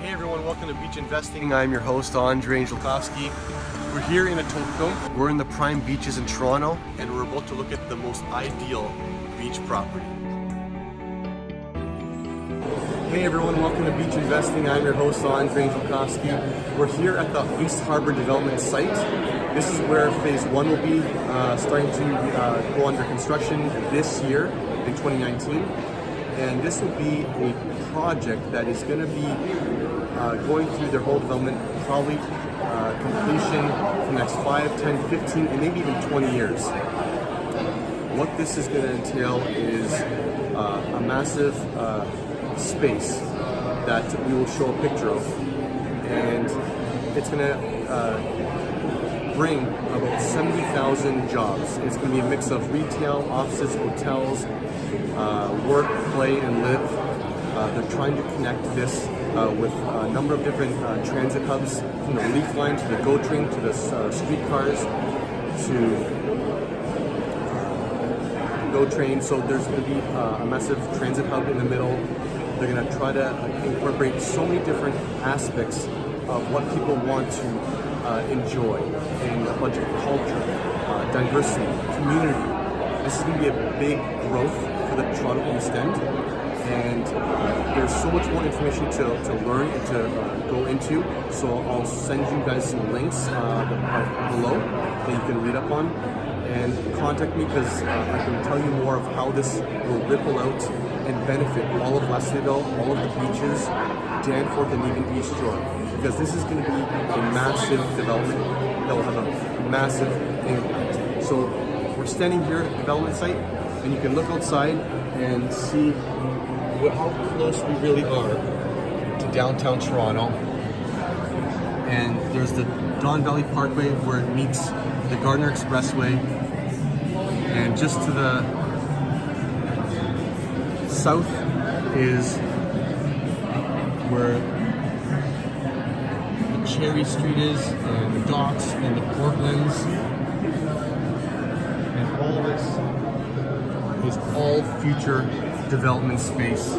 Hey everyone, welcome to Beach Investing. I'm your host, Andrei. We're here in Etobicoke. We're in the prime beaches in Toronto, and we're about to look at the most ideal beach property. Hey everyone, welcome to Beach Investing. I'm your host, Andrei. We're here at the East Harbour Development site. This is where phase 1 will be starting to go under construction this year in 2019. And this will be a project that is going to be going through their whole development, probably completion for the next 5, 10, 15, and maybe even 20 years. What this is going to entail is a massive space that we will show a picture of, and it's going to bring about 70,000 jobs. It's going to be a mix of retail, offices, hotels, work, play, and live. They're trying to connect this with a number of different transit hubs, from the Leaf Line to the GO train to the streetcars to GO train. So there's going to be a massive transit hub in the middle. They're going to try to incorporate so many different aspects of what people want to enjoy, and a bunch of culture, diversity, community. This is going to be a big growth for the Toronto East End, and there's so much more information to learn and to go into. So I'll send you guys some links below that you can read up on, and contact me because I can tell you more of how this will ripple out and benefit all of Leslieville, all of the beaches, Danforth, and even East Shore, because this is going to be a massive development that will have a massive impact. So we're standing here at the development site, and you can look outside and see how close we really are to downtown Toronto. And there's the Don Valley Parkway where it meets the Gardiner Expressway, and just to the south is where the Cherry Street is, and the docks, and the Portlands, and all this is all future development space.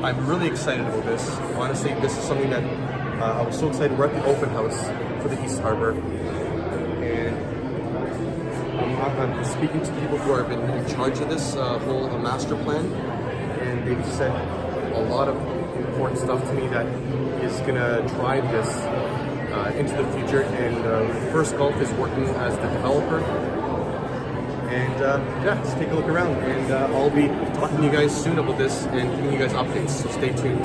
I'm really excited about this. Honestly, this is something that I was so excited. We're at the open house for the East Harbour, and I'm speaking to people who have been in charge of this whole master plan, and they've said a lot of important stuff to me that is going to drive this into the future. And First Gulf is working as the developer. And yeah, just take a look around, and I'll be talking to you guys soon about this and giving you guys updates, so stay tuned.